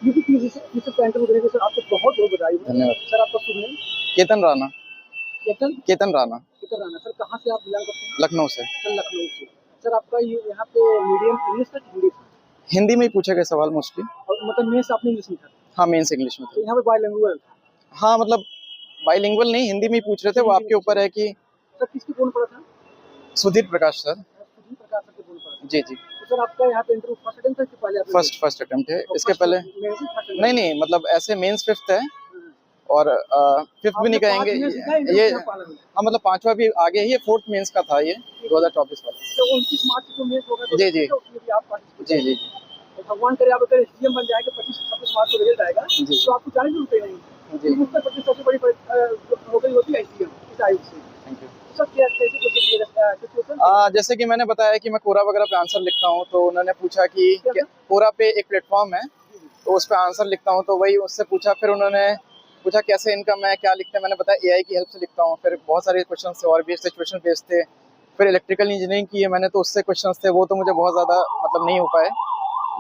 UP PSC का interview देने के सर आपको बहुत बहुत बधाई हो। धन्यवाद। सर आपका शुभ नाम? केतन राणा। केतन केतन राणा। केतन राणा। सर कहाँ से आप बिलोंग करते हैं? लखनऊ से। सर लखनऊ से। सर आपका ये यहाँ पे मीडियम इंग्लिश था कि हिंदी था? हिंदी में ही पूछे गए सवाल मोस्टली। और मतलब मेंस आपने इंग्लिश में था? हाँ, मेंस इंग्लिश में तो था। यहाँ पे बाइलिंगुअल था? हाँ, मतलब बाइलिंगुअल नहीं, हिंदी में ही पूछ रहे थे। वो आपके ऊपर है कि सर किसके बोर्ड पड़ा था? सुधीर प्रकाश सर। सुधीर प्रकाश सर के बोर्ड पड़ा था। जी जी। तो सर आपका यहाँ पे इंटरव्यू फर्स्ट अटेम्प्ट था कि पहले आपने? फर्स्ट अटेम्प्ट है। और इसके फर्स्ट पहले मेंस ही फर्स्ट नहीं नहीं, मतलब ऐसे मेंस फिफ्थ है और फिफ्थ भी आपने नहीं 5 कहेंगे मेंस लिखा है ये। इंटरव्यू यहाँ पहला में? हाँ, मतलब पांचवा भी आगे ही है। फोर्थ मेंस का था ये 2024 वाला। तो 29 मार्च को मेंस होगा तो जी जी उसमें भी आप पार्टिसिपेट जी जी तो भगवान करे आप अगर एसडीएम बन जाएंगे 25-26 मार्च को रिजल्ट आएगा जी तो आपको 40 रुपये नहीं जी। उत्तर प्रदेश सबसे बड़ी नौकरी होती है एसडीएम इस आयु से। Thank you. सब क्या कैसे कोशिश किया जाता है? जैसे कि मैंने बताया कि मैं कोरा वगैरह पे आंसर लिखता हूँ, तो उन्होंने पूछा कि कोरा पे एक प्लेटफॉर्म है तो उस पर आंसर लिखता हूँ, तो वही उससे पूछा। फिर उन्होंने पूछा कैसे इनकम है, क्या लिखते हैं। मैंने बताया एआई की हेल्प से लिखता हूँ। फिर बहुत सारे क्वेश्चन थे और भी सिचुएशन बेस्ड थे। फिर इलेक्ट्रिकल इंजीनियरिंग की है मैंने, तो उससे क्वेश्चन थे। वो तो मुझे बहुत ज़्यादा मतलब नहीं हो पाए,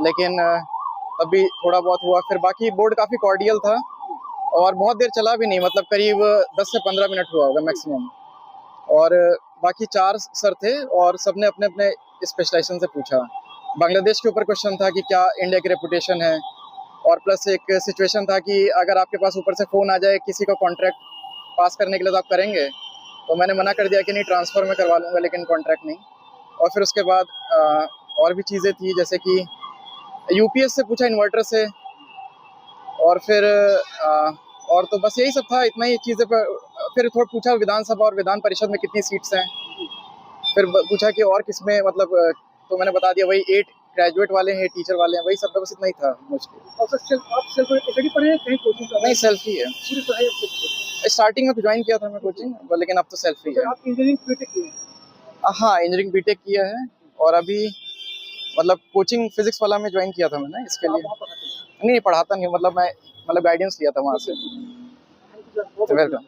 लेकिन अभी थोड़ा बहुत हुआ। फिर बाकी बोर्ड काफ़ी कॉर्डियल था और बहुत देर चला भी नहीं, मतलब करीब 10 से 15 मिनट हुआ होगा मैक्सिमम। और बाकी 4 सर थे और सबने अपने अपने स्पेशलाइजेशन से पूछा। बांग्लादेश के ऊपर क्वेश्चन था कि क्या इंडिया की रेपुटेशन है, और प्लस एक सिचुएशन था कि अगर आपके पास ऊपर से फ़ोन आ जाए किसी का कॉन्ट्रैक्ट पास करने के लिए तो आप करेंगे। तो मैंने मना कर दिया कि नहीं, ट्रांसफ़र में करवा लूँगा लेकिन कॉन्ट्रैक्ट नहीं। और फिर उसके बाद और भी चीज़ें थी, जैसे कि यूपीएस से पूछा, इन्वर्टर से। और फिर और तो बस यही सब था, इतना ही चीज़ें पर। फिर थोड़ा पूछा विधानसभा और विधान परिषद में कितनी सीट्स हैं। फिर पूछा कि और किस में, मतलब तो मैंने बता दिया वही 8 ग्रेजुएट वाले हैं, टीचर वाले हैं, वही सब। बस इतना ही था मोस्टली। और सर आप सेल्फ स्टडी पढ़े हैं कहीं कोचिंग का? नहीं, सेल्फ ही है। पूरी पढ़ाई आप सेल्फ? स्टार्टिंग में तो ज्वाइन किया था मैं कोचिंग, लेकिन अब तो सेल्फ ही है। आप इंजीनियरिंग बीटेक किए हैं? हाँ, इंजीनियरिंग बीटेक किया है और अभी मतलब कोचिंग फिजिक्स वाला में ज्वाइन किया था मैंने इसके लिए। नहीं, पढ़ाता नहीं, मतलब मैं गाइडेंस लिया था वहाँ से। Thank you sir. वेलकम।